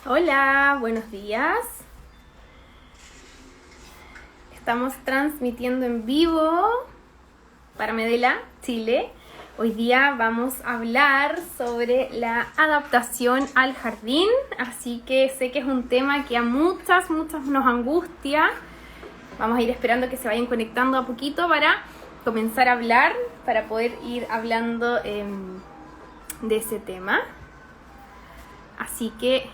Hola, buenos días. Estamos transmitiendo en vivo para Medela, Chile. Hoy día vamos a hablar sobre la adaptación al jardín, así que sé que es un tema que a muchas nos angustia. Vamos a ir esperando que se vayan conectando a poquito para comenzar a hablar, para poder ir hablando de ese tema. Así que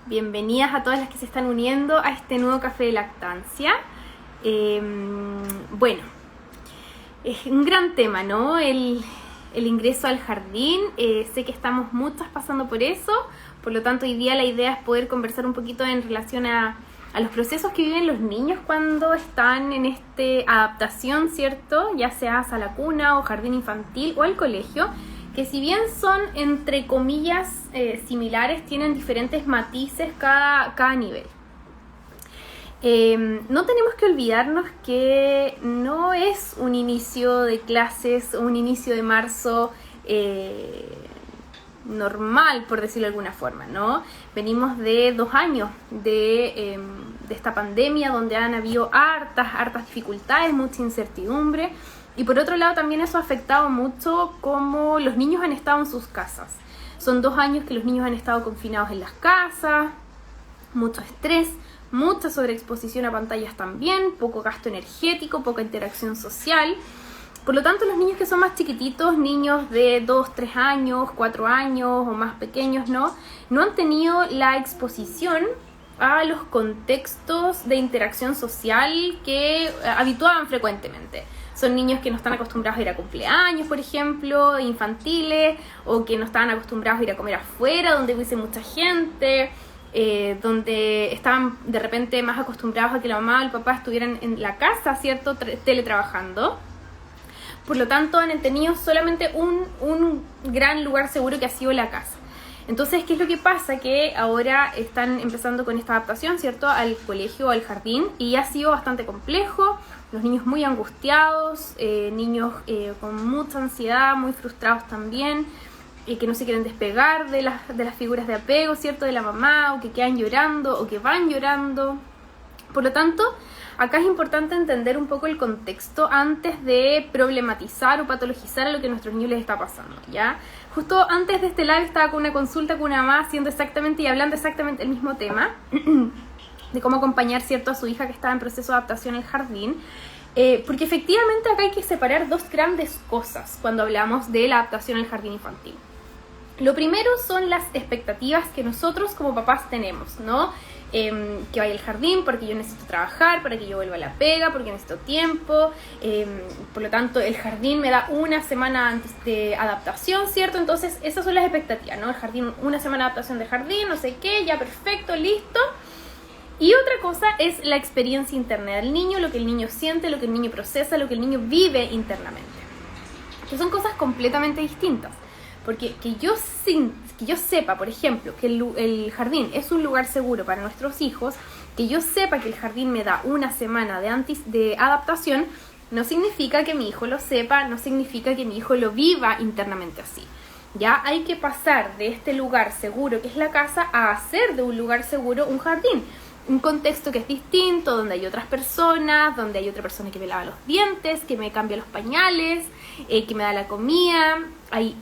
bienvenidas a todas las que se están uniendo a este nuevo café de lactancia. Bueno, es un gran tema, ¿no? El ingreso al jardín. Sé que estamos muchas pasando por eso, por lo tanto hoy día la idea es poder conversar un poquito en relación a los procesos que viven los niños cuando están en esta adaptación, ¿cierto? Ya sea a la cuna o jardín infantil o al colegio, que si bien son entre comillas similares, tienen diferentes matices cada nivel. No tenemos que olvidarnos que no es un inicio de clases, un inicio de marzo normal, por decirlo de alguna forma, ¿no? Venimos de 2 años de esta pandemia donde han habido hartas dificultades, mucha incertidumbre. Y por otro lado también eso ha afectado mucho cómo los niños han estado en sus casas. Son 2 años que los niños han estado confinados en las casas, mucho estrés, mucha sobreexposición a pantallas también, poco gasto energético, poca interacción social. Por lo tanto, los niños que son más chiquititos, niños de 2, 3 años, 4 años o más pequeños, no han tenido la exposición a los contextos de interacción social que habituaban frecuentemente. Son niños que no están acostumbrados a ir a cumpleaños, por ejemplo, infantiles, o que no estaban acostumbrados a ir a comer afuera, donde hubiese mucha gente, donde estaban de repente más acostumbrados a que la mamá o el papá estuvieran en la casa, ¿cierto?, teletrabajando. Por lo tanto, han tenido solamente un gran lugar seguro que ha sido la casa. Entonces, ¿qué es lo que pasa? Que ahora están empezando con esta adaptación, ¿cierto?, al colegio o al jardín, y ha sido bastante complejo. Los niños muy angustiados, niños con mucha ansiedad, muy frustrados también, que no se quieren despegar de las figuras de apego, ¿cierto?, de la mamá, o que quedan llorando, o que van llorando. Por lo tanto, acá es importante entender un poco el contexto antes de problematizar o patologizar a lo que a nuestros niños les está pasando, ¿ya? Justo antes de este live estaba con una consulta con una mamá haciendo exactamente y hablando exactamente el mismo tema de cómo acompañar, ¿cierto?, a su hija que estaba en proceso de adaptación al jardín, porque efectivamente acá hay que separar 2 grandes cosas cuando hablamos de la adaptación al jardín infantil. Lo primero son las expectativas que nosotros como papás tenemos, ¿no? Que vaya al jardín porque yo necesito trabajar, para que yo vuelva a la pega, porque necesito tiempo, por lo tanto el jardín me da 1 semana antes de adaptación, ¿cierto? Entonces esas son las expectativas, ¿no? El jardín, 1 semana de adaptación de jardín, no sé qué, ya perfecto, listo. Y otra cosa es la experiencia interna del niño, lo que el niño siente, lo que el niño procesa, lo que el niño vive internamente, que son cosas completamente distintas. Porque que yo sepa, por ejemplo, que el jardín es un lugar seguro para nuestros hijos, que yo sepa que el jardín me da 1 semana de adaptación, no significa que mi hijo lo sepa, no significa que mi hijo lo viva internamente así. Ya hay que pasar de este lugar seguro que es la casa a hacer de un lugar seguro un jardín. Un contexto que es distinto, donde hay otras personas, donde hay otra persona que me lava los dientes, que me cambia los pañales, que me da la comida, hay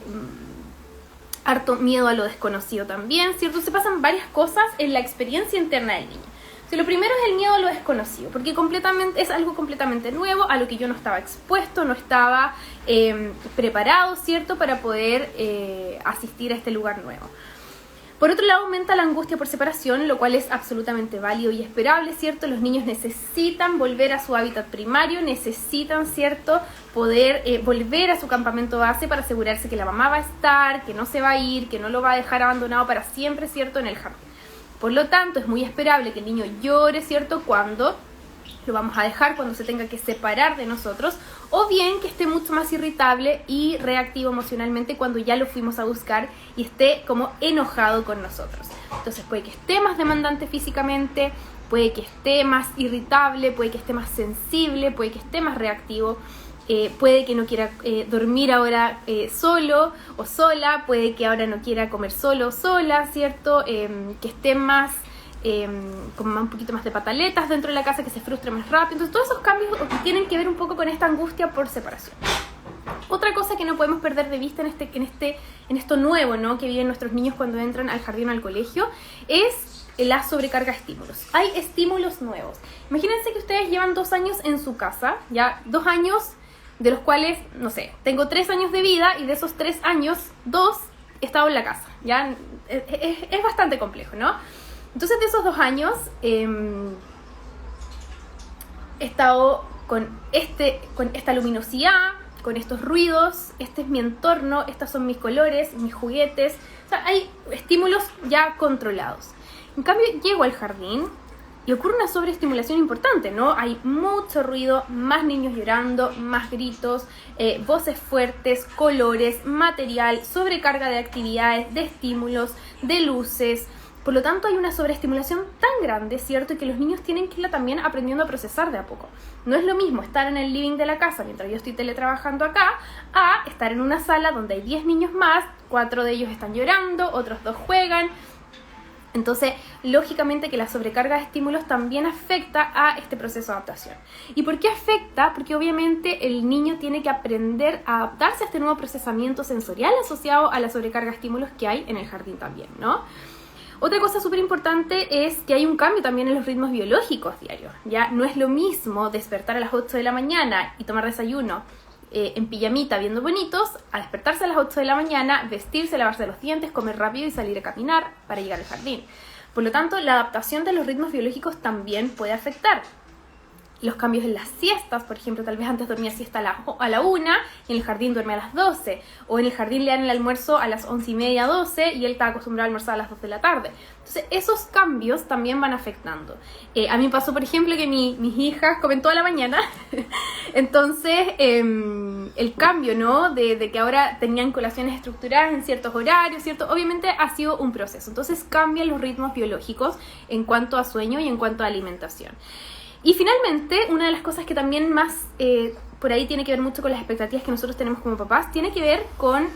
harto miedo a lo desconocido también, ¿cierto? Se pasan varias cosas en la experiencia interna del niño. O sea, lo primero es el miedo a lo desconocido, porque es algo completamente nuevo, a lo que yo no estaba expuesto, no estaba preparado, ¿cierto?, para poder asistir a este lugar nuevo. Por otro lado, aumenta la angustia por separación, lo cual es absolutamente válido y esperable, ¿cierto? Los niños necesitan volver a su hábitat primario, necesitan, ¿cierto?, poder volver a su campamento base para asegurarse que la mamá va a estar, que no se va a ir, que no lo va a dejar abandonado para siempre, ¿cierto?, en el jardín. Por lo tanto, es muy esperable que el niño llore, ¿cierto?, cuando lo vamos a dejar, cuando se tenga que separar de nosotros, o bien que esté mucho más irritable y reactivo emocionalmente cuando ya lo fuimos a buscar y esté como enojado con nosotros. Entonces puede que esté más demandante físicamente, puede que esté más irritable, puede que esté más sensible, puede que esté más reactivo. puede que no quiera dormir ahora solo o sola, puede que ahora no quiera comer solo o sola, ¿cierto? Que esté más, como un poquito más de pataletas dentro de la casa, que se frustre más rápido. Entonces todos esos cambios tienen que ver un poco con esta angustia por separación. Otra cosa que no podemos perder de vista en esto nuevo, ¿no?, que viven nuestros niños cuando entran al jardín o al colegio, es la sobrecarga de estímulos. Hay estímulos nuevos. Imagínense que ustedes llevan 2 años en su casa, ya 2 años de los cuales, no sé, tengo 3 años de vida y de esos 3 años, 2 he estado en la casa, ya es bastante complejo, ¿no? Entonces de esos 2 años he estado con esta luminosidad, con estos ruidos, este es mi entorno, estos son mis colores, mis juguetes, o sea, hay estímulos ya controlados. En cambio, llego al jardín y ocurre una sobreestimulación importante, ¿no? Hay mucho ruido, más niños llorando, más gritos, voces fuertes, colores, material, sobrecarga de actividades, de estímulos, de luces. Por lo tanto, hay una sobreestimulación tan grande, ¿cierto?, que los niños tienen que irla también aprendiendo a procesar de a poco. No es lo mismo estar en el living de la casa mientras yo estoy teletrabajando acá, a estar en una sala donde hay 10 niños más, 4 de ellos están llorando, otros 2 juegan. Entonces, lógicamente que la sobrecarga de estímulos también afecta a este proceso de adaptación. ¿Y por qué afecta? Porque obviamente el niño tiene que aprender a adaptarse a este nuevo procesamiento sensorial asociado a la sobrecarga de estímulos que hay en el jardín también, ¿no? Otra cosa súper importante es que hay un cambio también en los ritmos biológicos diarios. Ya no es lo mismo despertar a las 8 de la mañana y tomar desayuno en pijamita viendo bonitos, a despertarse a las 8 de la mañana, vestirse, lavarse los dientes, comer rápido y salir a caminar para llegar al jardín. Por lo tanto, la adaptación de los ritmos biológicos también puede afectar. Los cambios en las siestas, por ejemplo, tal vez antes dormía siesta a la 1 y en el jardín duerme a las 12, o en el jardín le dan el almuerzo a las 11:30, 12 y él está acostumbrado a almorzar a las 2 de la tarde. Entonces esos cambios también van afectando. A mí me pasó, por ejemplo, que mis hijas comen toda la mañana, entonces el cambio, ¿no?, de que ahora tenían colaciones estructuradas en ciertos horarios, ¿cierto? Obviamente ha sido un proceso, entonces cambian los ritmos biológicos en cuanto a sueño y en cuanto a alimentación. Y finalmente, una de las cosas que también más por ahí tiene que ver mucho con las expectativas que nosotros tenemos como papás, tiene que ver con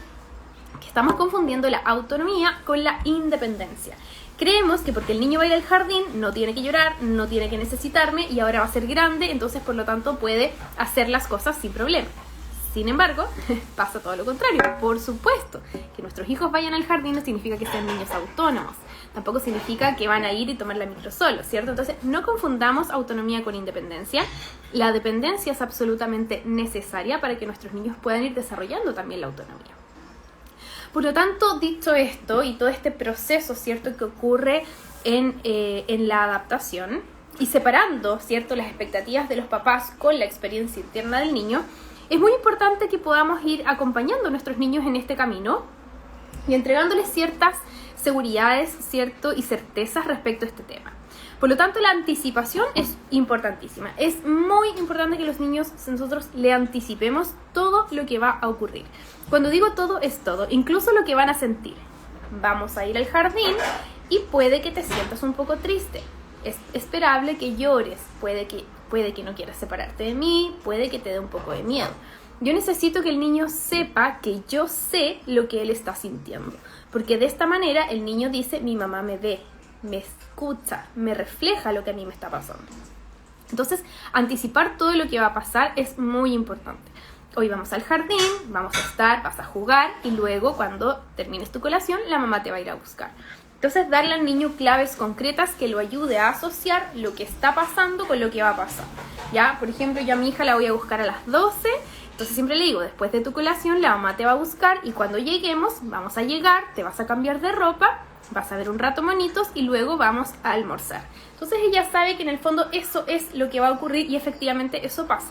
que estamos confundiendo la autonomía con la independencia. Creemos que porque el niño va a ir al jardín, no tiene que llorar, no tiene que necesitarme y ahora va a ser grande, entonces por lo tanto puede hacer las cosas sin problema. Sin embargo, pasa todo lo contrario. Por supuesto, que nuestros hijos vayan al jardín no significa que sean niños autónomos. Tampoco significa que van a ir y tomar la micro solos, ¿cierto? Entonces, no confundamos autonomía con independencia. La dependencia es absolutamente necesaria para que nuestros niños puedan ir desarrollando también la autonomía. Por lo tanto, dicho esto y todo este proceso, ¿cierto?, que ocurre en la adaptación y separando, ¿cierto?, las expectativas de los papás con la experiencia interna del niño, es muy importante que podamos ir acompañando a nuestros niños en este camino y entregándoles ciertas seguridades, ¿cierto?, y certezas respecto a este tema. Por lo tanto, la anticipación es importantísima. Es muy importante que los niños, nosotros le anticipemos todo lo que va a ocurrir. Cuando digo todo, es todo, incluso lo que van a sentir. Vamos a ir al jardín y puede que te sientas un poco triste. Es esperable que llores, puede que no quieras separarte de mí, puede que te dé un poco de miedo. Yo necesito que el niño sepa que yo sé lo que él está sintiendo, porque de esta manera el niño dice, mi mamá me ve, me escucha, me refleja lo que a mí me está pasando. Entonces, anticipar todo lo que va a pasar es muy importante. Hoy vamos al jardín, vamos a estar, vas a jugar y luego cuando termines tu colación, la mamá te va a ir a buscar. Entonces, darle al niño claves concretas que lo ayude a asociar lo que está pasando con lo que va a pasar. Ya, por ejemplo, yo a mi hija la voy a buscar a las 12, entonces siempre le digo, después de tu colación, la mamá te va a buscar y cuando lleguemos, vamos a llegar, te vas a cambiar de ropa, vas a ver un rato monitos y luego vamos a almorzar. Entonces ella sabe que en el fondo eso es lo que va a ocurrir y efectivamente eso pasa.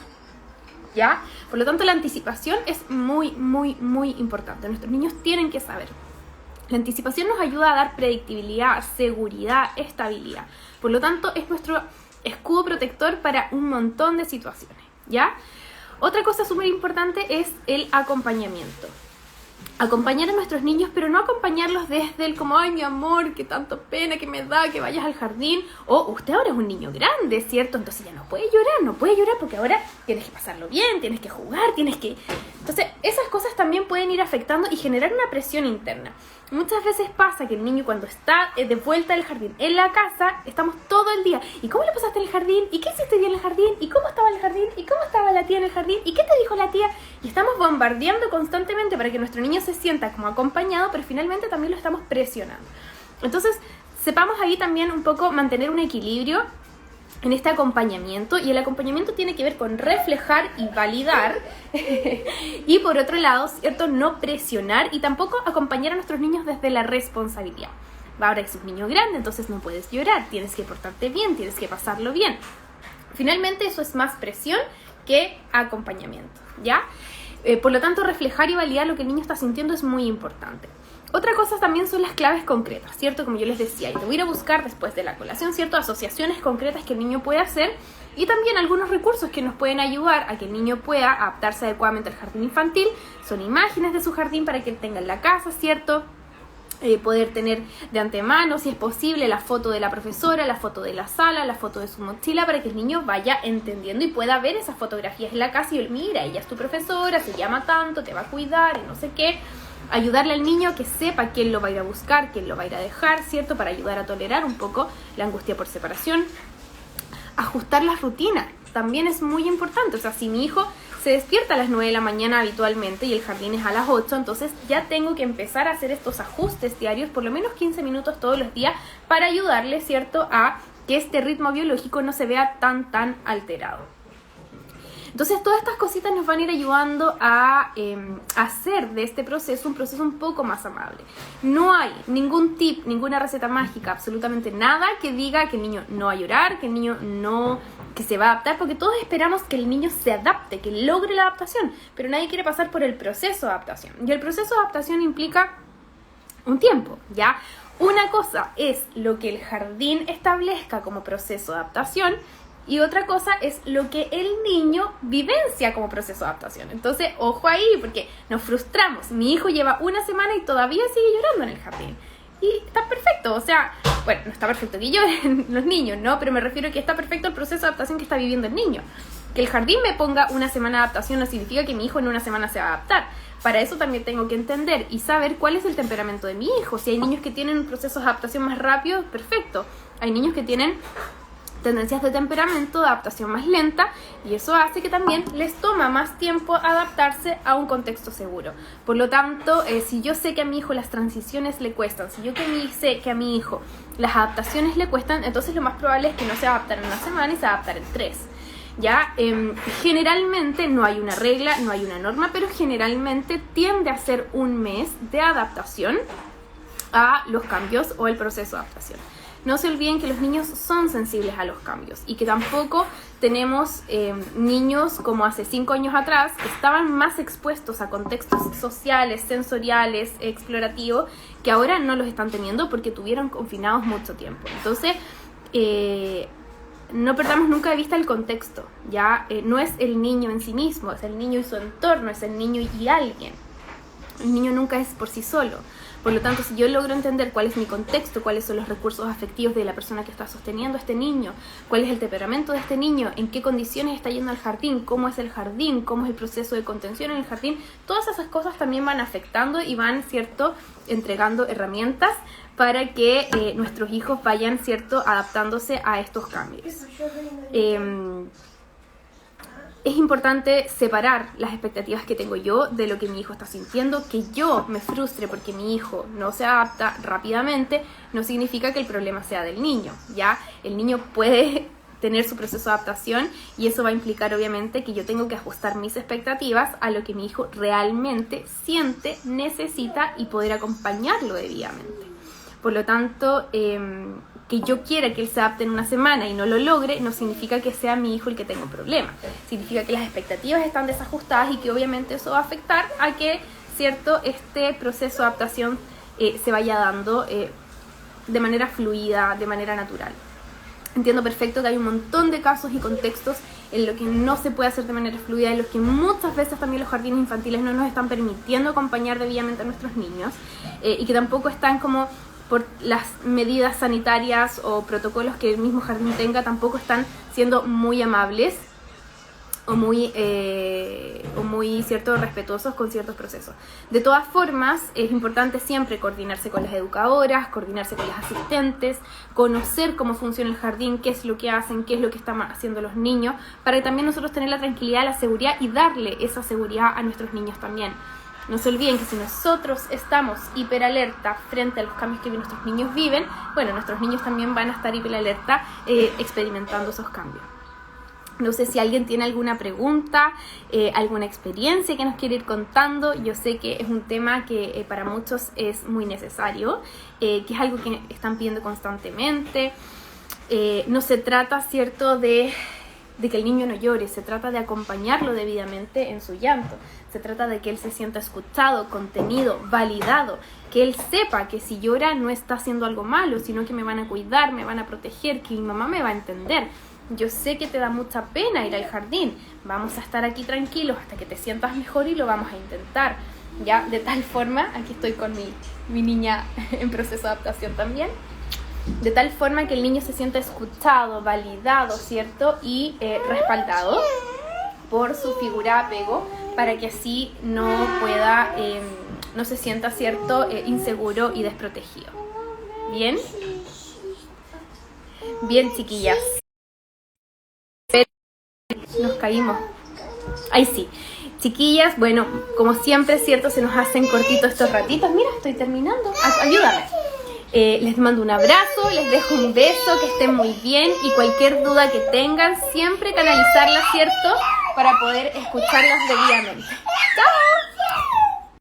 ¿Ya? Por lo tanto, la anticipación es muy, muy, muy importante. Nuestros niños tienen que saber. La anticipación nos ayuda a dar predictibilidad, seguridad, estabilidad. Por lo tanto, es nuestro escudo protector para un montón de situaciones, ¿ya? Otra cosa súper importante es el acompañamiento. acompañar a nuestros niños, pero no acompañarlos desde el como, ay, mi amor, qué tanto pena que me da que vayas al jardín, o usted ahora es un niño grande, ¿cierto? Entonces ya no puede llorar porque ahora tienes que pasarlo bien, tienes que jugar, tienes que... Entonces esas cosas también pueden ir afectando y generar una presión interna. Muchas veces pasa que el niño cuando está de vuelta del jardín en la casa, estamos todo el día, ¿y cómo le pasaste en el jardín? ¿Y qué hiciste bien en el jardín? ¿Y cómo estaba el jardín? ¿Y cómo estaba la tía en el jardín? ¿Y qué te dijo la tía? Y estamos bombardeando constantemente para que nuestro niño se sienta como acompañado, pero finalmente también lo estamos presionando. Entonces, sepamos ahí también un poco mantener un equilibrio en este acompañamiento, y el acompañamiento tiene que ver con reflejar y validar y por otro lado, ¿cierto?, no presionar y tampoco acompañar a nuestros niños desde la responsabilidad. Ahora es un niño grande, entonces no puedes llorar, tienes que portarte bien, tienes que pasarlo bien. Finalmente eso es más presión que acompañamiento, ¿ya? Por lo tanto, reflejar y validar lo que el niño está sintiendo es muy importante. Otra cosa también son las claves concretas, ¿cierto? Como yo les decía, y te voy a ir a buscar después de la colación, ¿cierto? Asociaciones concretas que el niño puede hacer y también algunos recursos que nos pueden ayudar a que el niño pueda adaptarse adecuadamente al jardín infantil. Son imágenes de su jardín para que él tenga en la casa, ¿cierto? Poder tener de antemano, si es posible, la foto de la profesora, la foto de la sala, la foto de su mochila, para que el niño vaya entendiendo y pueda ver esas fotografías en la casa y él, mira, ella es tu profesora, se llama tanto, te va a cuidar y no sé qué. Ayudarle al niño a que sepa quién lo va a ir a buscar, quién lo va a ir a dejar, ¿cierto? Para ayudar a tolerar un poco la angustia por separación. Ajustar las rutinas también es muy importante. O sea, si mi hijo se despierta a las 9 de la mañana habitualmente y el jardín es a las 8, entonces ya tengo que empezar a hacer estos ajustes diarios, por lo menos 15 minutos todos los días, para ayudarle, ¿cierto?, a que este ritmo biológico no se vea tan alterado. Entonces todas estas cositas nos van a ir ayudando a hacer de este proceso un proceso un poco más amable. No hay ningún tip, ninguna receta mágica, absolutamente nada que diga que el niño no va a llorar, que el niño que se va a adaptar, porque todos esperamos que el niño se adapte, que logre la adaptación, pero nadie quiere pasar por el proceso de adaptación. Y el proceso de adaptación implica un tiempo, ¿ya? Una cosa es lo que el jardín establezca como proceso de adaptación, y otra cosa es lo que el niño vivencia como proceso de adaptación. Entonces, ojo ahí, porque nos frustramos. Mi hijo lleva una semana y todavía sigue llorando en el jardín. Y está perfecto, o sea, bueno, no está perfecto que lloren los niños, ¿no? Pero me refiero a que está perfecto el proceso de adaptación que está viviendo el niño. Que el jardín me ponga una semana de adaptación no significa que mi hijo en una semana se va a adaptar. Para eso también tengo que entender y saber cuál es el temperamento de mi hijo. Si hay niños que tienen un proceso de adaptación más rápido, perfecto. Hay niños que tienen tendencias de temperamento, de adaptación más lenta, y eso hace que también les toma más tiempo adaptarse a un contexto seguro. Por lo tanto, si yo sé que a mi hijo las transiciones le cuestan, si yo sé que a mi hijo las adaptaciones le cuestan, entonces lo más probable es que no se adapten en una semana y se adapten en 3. ¿Ya? Generalmente no hay una regla, no hay una norma, pero generalmente tiende a ser un mes de adaptación a los cambios o el proceso de adaptación. No se olviden que los niños son sensibles a los cambios y que tampoco tenemos niños como hace 5 años atrás que estaban más expuestos a contextos sociales, sensoriales, explorativos, que ahora no los están teniendo porque tuvieron confinados mucho tiempo. Entonces, no perdamos nunca de vista el contexto, ¿ya? No es el niño en sí mismo, es el niño y su entorno, es el niño y alguien. El niño nunca es por sí solo. Por lo tanto, si yo logro entender cuál es mi contexto, cuáles son los recursos afectivos de la persona que está sosteniendo a este niño, cuál es el temperamento de este niño, en qué condiciones está yendo al jardín, cómo es el jardín, cómo es el proceso de contención en el jardín, todas esas cosas también van afectando y van, ¿cierto?, entregando herramientas para que nuestros hijos vayan, ¿cierto?, adaptándose a estos cambios. Es importante separar las expectativas que tengo yo de lo que mi hijo está sintiendo. Que yo me frustre porque mi hijo no se adapta rápidamente no significa que el problema sea del niño, ¿ya? El niño puede tener su proceso de adaptación y eso va a implicar obviamente que yo tengo que ajustar mis expectativas a lo que mi hijo realmente siente, necesita y poder acompañarlo debidamente. Por lo tanto, que yo quiera que él se adapte en una semana y no lo logre, no significa que sea mi hijo el que tenga un problema. Significa que las expectativas están desajustadas y que obviamente eso va a afectar a que, ¿cierto?, este proceso de adaptación se vaya dando de manera fluida, de manera natural. Entiendo perfecto que hay un montón de casos y contextos en lo que no se puede hacer de manera fluida, en lo que muchas veces también los jardines infantiles no nos están permitiendo acompañar debidamente a nuestros niños, y que tampoco están como por las medidas sanitarias o protocolos que el mismo jardín tenga, tampoco están siendo muy amables o muy cierto, respetuosos con ciertos procesos. De todas formas, es importante siempre coordinarse con las educadoras, coordinarse con las asistentes, conocer cómo funciona el jardín, qué es lo que hacen, qué es lo que están haciendo los niños, para que también nosotros tener la tranquilidad, la seguridad y darle esa seguridad a nuestros niños también. No se olviden que si nosotros estamos hiperalerta frente a los cambios que nuestros niños viven, bueno, nuestros niños también van a estar hiperalerta experimentando esos cambios. No sé si alguien tiene alguna pregunta, alguna experiencia que nos quiere ir contando. Yo sé que es un tema que para muchos es muy necesario, que es algo que están pidiendo constantemente. No se trata, ¿cierto?, de que el niño no llore, se trata de acompañarlo debidamente en su llanto. Se trata de que él se sienta escuchado, contenido, validado, que él sepa que si llora no está haciendo algo malo, sino que me van a cuidar, me van a proteger, que mi mamá me va a entender. Yo sé que te da mucha pena ir al jardín, vamos a estar aquí tranquilos hasta que te sientas mejor y lo vamos a intentar. Ya, de tal forma, aquí estoy con mi niña en proceso de adaptación también, de tal forma que el niño se sienta escuchado, validado, ¿cierto? Y respaldado por su figura de apego, para que así no pueda, no se sienta, ¿cierto?, inseguro y desprotegido. ¿Bien? Bien, chiquillas. Nos caímos. Ahí sí. Chiquillas, bueno, como siempre, ¿cierto?, se nos hacen cortitos estos ratitos. Mira, estoy terminando. Ayúdame. Les mando un abrazo, les dejo un beso, que estén muy bien, y cualquier duda que tengan, siempre canalizarla, ¿cierto?, para poder escucharlas debidamente. ¡Chao!